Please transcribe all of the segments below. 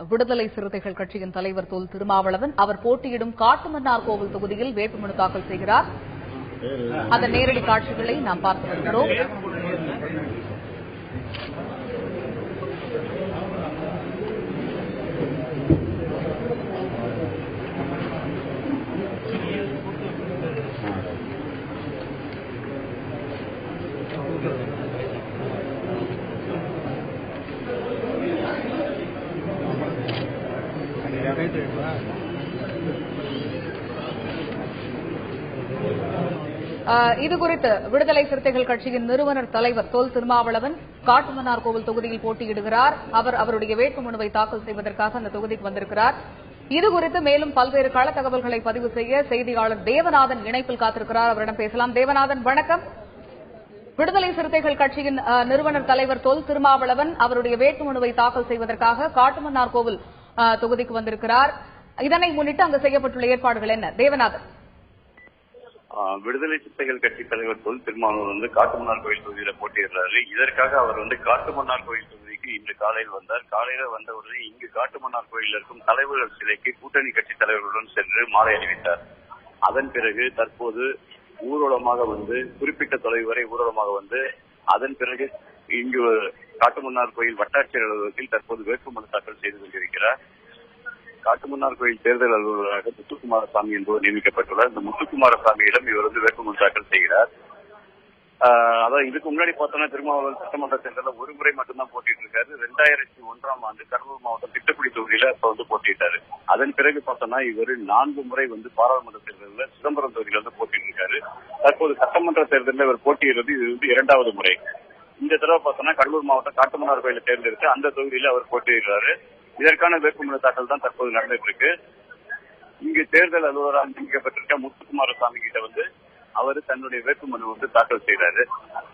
விடுதலை சிறுத்தைகள் கட்சியின் தலைவர் தொல் திருமாவளவன் அவர் போட்டியிடும் காட்டுமன்னார் கோவில் தொகுதியில் வேட்புமனு தாக்கல் செய்கிறார். அதன் நேரடி காட்சிகளை நாம் பார்த்து வருகிறோம். இதுகுறித்து விடுதலை சிறுத்தைகள் கட்சியின் நிறுவனர் தலைவர் தொல் திருமாவளவன் காட்டுமன்னார் கோவில் தொகுதியில் போட்டியிடுகிறார். அவருடைய வேட்புமனுவை தாக்கல் செய்வதற்காக அந்த தொகுதிக்கு வந்திருக்கிறார். இதுகுறித்து மேலும் பல்வேறு கள தகவல்களை பதிவு செய்ய செய்தியாளர் தேவநாதன் இணைப்பில் காத்திருக்கிறார். அவரிடம் பேசலாம். தேவநாதன், வணக்கம். விடுதலை சிறுத்தைகள் கட்சியின் நிறுவனர் தலைவர் தொல் திருமாவளவன் அவருடைய வேட்புமனுவை தாக்கல் செய்வதற்காக காட்டுமன்னார் கோவில் தொகுதிக்கு வந்திருக்கிறார். இதனை முன்னிட்டு அங்கு செய்யப்பட்டுள்ள ஏற்பாடுகள் என்ன? தேவநாதன். விடுதலை சிறுத்தைகள் கட்சி தலைவர் தொல் திருமாவளவன் காட்டுமன்னார் கோயில் தொகுதியில போட்டியிடுறாரு. இதற்காக அவர் காட்டுமன்னார் கோயில் தொகுதிக்கு இன்று காலையில் வந்தார். காலையில வந்தவுடனே இங்கு காட்டுமன்னார் கோயிலில் இருக்கும் தலைவர்கள் சிலைக்கு கூட்டணி கட்சி தலைவர்களுடன் சென்று மாலை அணிவித்தார். அதன் பிறகு தற்போது ஊர்வலமாக குறிப்பிட்ட தொலைவு வரை ஊர்வலமாக அதன் பிறகு இங்கு காட்டுமன்னார் கோயில் வட்டாட்சியர் அலுவலகத்தில் தற்போது வேட்புமனு தாக்கல் செய்து கொண்டிருக்கிறார். காட்டுமன்னார் கோயில் தேர்தல் அலுவலராக முத்துக்குமாரசாமி என்பவர் நியமிக்கப்பட்டுள்ளார். இந்த முத்துக்குமாரசாமியிடம் இவர் வேட்புமனு தாக்கல் செய்கிறார். அதாவது இதுக்கு முன்னாடி பார்த்தோம்னா திருமாவளவன் சட்டமன்ற தேர்தலில் ஒரு முறை மட்டும்தான் போட்டிட்டு இருக்காரு. 2001ஆம் ஆண்டு கடலூர் மாவட்டம் திட்டக்குடி தொகுதியில போட்டிட்டாரு. அதன் பிறகு பார்த்தோம்னா இவர் 4 முறை பாராளுமன்ற தேர்தலில் சிதம்பரம் தொகுதியில போட்டிட்டு இருக்காரு. தற்போது சட்டமன்ற தேர்தலில் இவர் போட்டியிடுறது இது 2வது முறை. இந்த தடவை பார்த்தோம்னா கடலூர் மாவட்டம் காட்டுமன்னார் கோயில தேர்ந்தெடுத்து அந்த தொகுதியில அவர் போட்டியிடுறாரு. இதற்கான வேட்புமனு தாக்கல் தான் தற்போது நடந்துட்டு இருக்கு. இங்கு தேர்தல் அலுவலராக நியமிக்கப்பட்டிருக்க முத்துக்குமாரசாமி கிட்ட அவர் தன்னுடைய வேட்புமனு தாக்கல் செய்தாரு.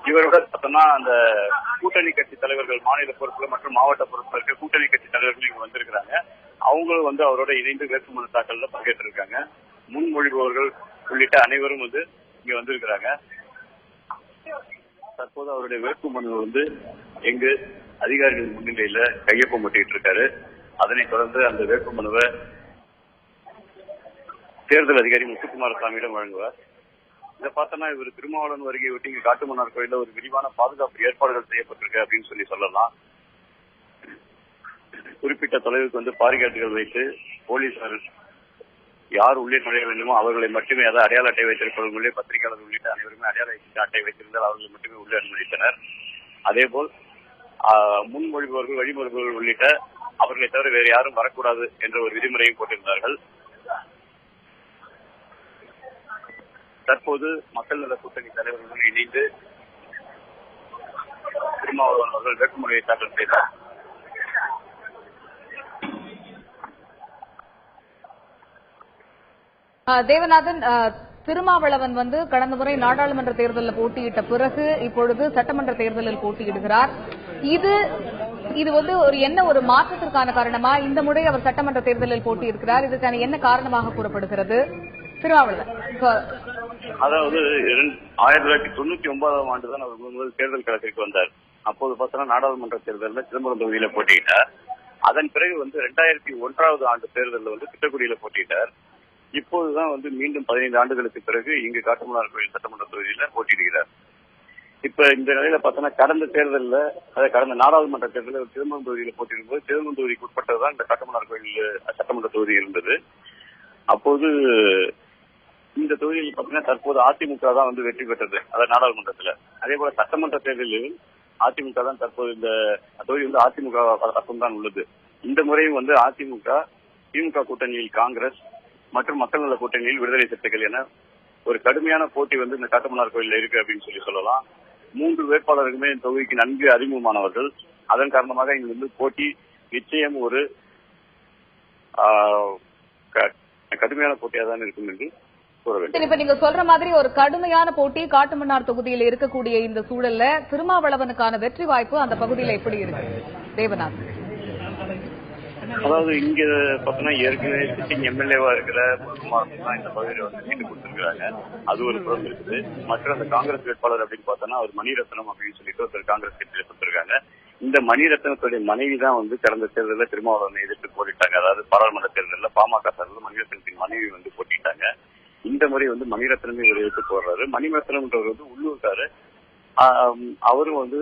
இவரோட பார்த்தோம்னா அந்த கூட்டணி கட்சி தலைவர்கள், மாநில பொறுப்புகள் மற்றும் மாவட்ட பொறுப்புல இருக்க கூட்டணி கட்சி தலைவர்கள் இங்க வந்திருக்கிறாங்க. அவங்களும் அவரோட இணைந்து வேட்புமனு தாக்கல்ல பங்கேற்று இருக்காங்க. முன்மொழிபவர்கள் உள்ளிட்ட அனைவரும் இங்க வந்திருக்கிறாங்க. தற்போது அவருடைய வேட்புமனு எங்கு அதிகாரிகள் முன்னிலையில கையொப்பம் போட்டிட்டு இருக்காரு. அதனைத் தொடர்ந்து அந்த வேட்புமனுவை தேர்தல் அதிகாரி முத்துக்குமாரசாமியிடம் வழங்குவார். இதை பார்த்தோம்னா இவர் திருமாவளவன் வருகை ஒட்டி இங்க காட்டுமன்னார் கோயில ஒரு விரிவான பாதுகாப்பு ஏற்பாடுகள் செய்யப்பட்டிருக்கு அப்படின்னு சொல்லலாம். குறிப்பிட்ட தொலைவுக்கு பாரிகாட்டுகள் வைத்து போலீசார் யார் உள்ளே நுழைய வேண்டுமோ அவர்களை மட்டுமே, அதாவது அடையாள அட்டை வைத்திருப்பவர்களே பத்திரிகையாளர்கள் உள்ளிட்ட அனைவருமே அடையாள அட்டை வைத்திருந்தால் அவர்களை மட்டுமே உள்ளே அனுமதித்தனர். அதேபோல் முன்மொழிபவர்கள், வழிமொழிபவர்கள் உள்ளிட்ட அவர்களை தவிர வேறு யாரும் வரக்கூடாது என்ற ஒரு விதிமுறையும் போட்டிருந்தார்கள். தற்போது மக்கள் நல கூட்டணி தலைவர்களுடன் இணைந்து திருமாவளவன் அவர்கள் வேட்புமனுவை தாக்கல் செய்தார். தேவநாதன், திருமாவளவன் கடந்த முறை நாடாளுமன்ற தேர்தலில் போட்டியிட்ட பிறகு இப்பொழுது சட்டமன்ற தேர்தலில் போட்டியிடுகிறார். இது ஒரு மாற்றத்திற்கான காரணமா? இந்த முறை அவர் சட்டமன்ற தேர்தலில் போட்டியிருக்கிறார். இதுக்கான என்ன காரணமாக கூறப்படுகிறது? திருமாவளவன் அதாவது 1999ஆம் ஆண்டு தான் அவர் முதல் தேர்தல் களத்திற்கு வந்தார். அப்போது பார்த்தோம்னா நாடாளுமன்ற தேர்தலில் சிதம்பரம் தொகுதியில போட்டியிட்டார். அதன் பிறகு 2001ஆவது ஆண்டு தேர்தலில் திட்டக்குடியில போட்டியிட்டார். இப்போதுதான் மீண்டும் 15 ஆண்டுகளுக்கு பிறகு இங்கு காட்டுமன்னார் கோயில் சட்டமன்ற தொகுதியில போட்டியிடுகிறார். இப்ப இந்த நிலையில பார்த்தோம்னா கடந்த தேர்தலில், கடந்த நாடாளுமன்ற தேர்தலில் சிதம்பரம் தொகுதியில போட்டியிடும் போது சிதம்பரம் தொகுதிக்கு உட்பட்டதுதான் இந்த காட்டுமன்னார் கோயில் சட்டமன்ற தொகுதி இருந்தது. அப்போது இந்த தொகுதியில் பார்த்தீங்கன்னா தற்போது அதிமுக தான் வெற்றி பெற்றது, அதாவது நாடாளுமன்றத்துல. அதே போல சட்டமன்ற தேர்தலில் அதிமுக தான் தற்போது இந்த தொகுதி அதிமுக பக்கம் தான் உள்ளது. இந்த முறையும் அதிமுக, திமுக கூட்டணியில் காங்கிரஸ் மற்றும் மக்கள் நல கூட்டணியில் விடுதலை சிறுத்தைகள் என ஒரு கடுமையான போட்டி இந்த காட்டுமன்னார் கோயிலில் இருக்கு அப்படின்னு சொல்லலாம். 3 வேட்பாளருக்குமே இந்த தொகுதிக்கு நன்கு அறிமுகமானவர்கள். அதன் காரணமாக இங்கு போட்டி நிச்சயம் ஒரு கடுமையான போட்டியாக தான் இருக்கும் என்று கூற வேண்டும். இப்ப நீங்க சொல்ற மாதிரி ஒரு கடுமையான போட்டி காட்டுமன்னார் தொகுதியில் இருக்கக்கூடிய இந்த சூழல்ல திருமாவளவனுக்கான வெற்றி வாய்ப்பு அந்த பகுதியில் எப்படி இருக்கு? தேவநாதன், அதாவது இங்க பாத்தீங்கன்னா ஏற்கனவே சிட்டிங் எம்எல்ஏவா இருக்கிற முத்துக்குமாரன் தான் இந்த பகுதியில சீட்டு கொடுத்திருக்காங்க. அது ஒரு புறம் இருக்குது. மற்ற அந்த காங்கிரஸ் வேட்பாளர் அப்படின்னு பார்த்தோம்னா அவர் மணிரத்னம் அப்படின்னு சொல்லிட்டு ஒருத்தர் காங்கிரஸ் கட்சியில கொடுத்திருக்காங்க. இந்த மணிரத்னத்துடைய மனைவி தான் வந்து கடந்த தேர்தலில் திருமாவளவனை எதிர்த்து போட்டிட்டாங்க. அதாவது பாராளுமன்ற தேர்தலில் பாமக சார்பில் மணிரத்னத்தின் மனைவி வந்து போட்டிட்டாங்க. இந்த முறை வந்து மணிரத்னமே இவர் எதிர்த்து போடுறாரு. மணிரத்னம்ன்றவர் வந்து உள்ளூர்காரு. அவரும் வந்து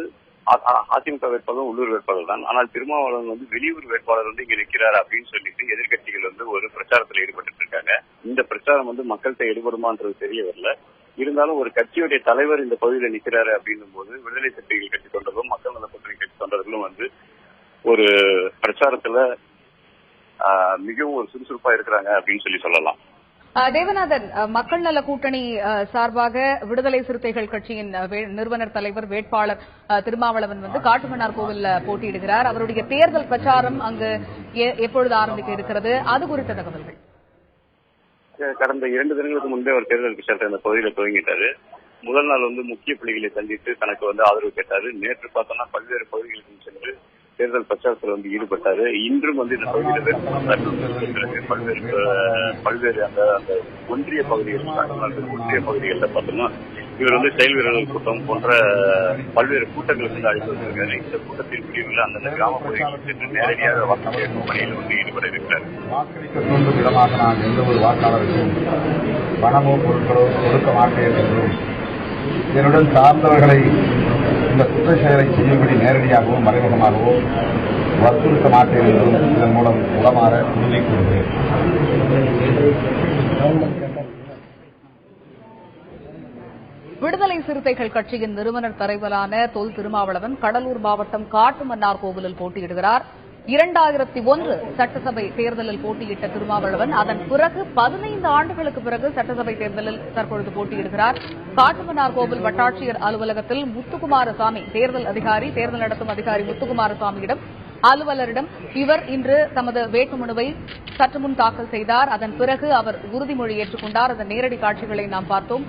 அதிமுக வேட்பாளர் உள்ளூர் வேட்பாளர் தான். ஆனால் திருமாவளவன் வந்து வெளியூர் வேட்பாளர் வந்து இங்க நிற்கிறார் அப்படின்னு சொல்லிட்டு எதிர்கட்சிகள் வந்து ஒரு பிரச்சாரத்தில் ஈடுபட்டு இருக்காங்க. இந்த பிரச்சாரம் வந்து மக்கள்கிட்ட ஈடுபடுமான்றது தெரிய வரல. இருந்தாலும் ஒரு கட்சியுடைய தலைவர் இந்த பகுதியில் நிற்கிறாரு அப்படின்னும் போது விடுதலை சிறுத்தைகள் கட்சி தொண்டர்களும் மக்கள் நல கூட்டணி கட்சி தொண்டர்களும் வந்து ஒரு பிரச்சாரத்துல மிகவும் ஒரு சுறுசுறுப்பா இருக்கிறாங்க அப்படின்னு சொல்லலாம். தேவநாதன், மக்கள் நல கூட்டணி சார்பாக விடுதலை சிறுத்தைகள் கட்சியின் நிறுவனர் தலைவர் வேட்பாளர் திருமாவளவன் வந்து காட்டுமன்னார் கோவில்ல போட்டியிடுகிறார். அவருடைய தேர்தல் பிரச்சாரம் அங்கு எப்பொழுது ஆரம்பிக்க இருக்கிறது, அது குறித்த தகவல்கள்? கடந்த 2 தினங்களுக்கு முன்பே அவர் தேர்தல் பிரச்சாரத்தை அந்த பகுதியில் துவங்கிட்டாரு. முதல் நாள் வந்து முக்கிய புள்ளிகளை சந்தித்து தனக்கு வந்து ஆதரவு கேட்டாரு. நேற்று பார்த்தோம்னா பல்வேறு பகுதிகளுக்கும் சென்று தேர்தல் பிரச்சாரத்தில் வந்து ஈடுபட்டாரு. இன்றும் வந்து இந்த பகுதியில் பல்வேறு அந்த ஒன்றிய பகுதிகளில் பார்த்தோம்னா இவர் வந்து செயல் வீரர்கள் கூட்டம் போன்ற பல்வேறு கூட்டங்களுக்கு வந்து அழைத்து வந்திருக்காரு. இந்த கூட்டத்தின் முடிவில் அந்தந்த கிராம பகுதிகளுக்கு சென்று நேரடியாக வாக்கு கேட்கும் பணியில் வந்து ஈடுபட இருக்கிறார். வாக்களிக்க தூண்டும் விதமாக நான் எந்த ஒரு வாக்காளருக்கும் பணமோ பொருட்களோ கொடுக்க மாட்டேன் என்றும் என்னுடன் சார்ந்தவர்களை இந்த குற்ற செயலை செய்யும்படி நேரடியாகவும் மறைமுகமாகவும் வற்புறுத்த மாட்டேன் என்றும் இதன் மூலம் உளமாற உறுதி கூறுகிறேன். விடுதலை சிறுத்தைகள் கட்சியின் நிறுவனர் தலைவரான தொல் திருமாவளவன் கடலூர் மாவட்டம் காட்டுமன்னார் கோவிலில் போட்டியிடுகிறார். 2001 சட்டசபை தேர்தலில் போட்டியிட்ட திருமாவளவன் அதன் பிறகு 15 ஆண்டுகளுக்கு பிறகு சட்டசபை தேர்தலில் தற்பொழுது போட்டியிடுகிறார். காட்டுமன்னார் கோவில் வட்டாட்சியர் அலுவலகத்தில் முத்துக்குமாரசாமி தேர்தல் நடத்தும் அதிகாரி முத்துக்குமாரசாமியிடம் அலுவலரிடம் இவர் இன்று தமது வேட்புமனுவை சற்று முன் தாக்கல் செய்தார். அதன் பிறகு அவர் உறுதிமொழி ஏற்றுக்கொண்டார். அதன் நேரடி காட்சிகளை நாம் பார்த்தோம்.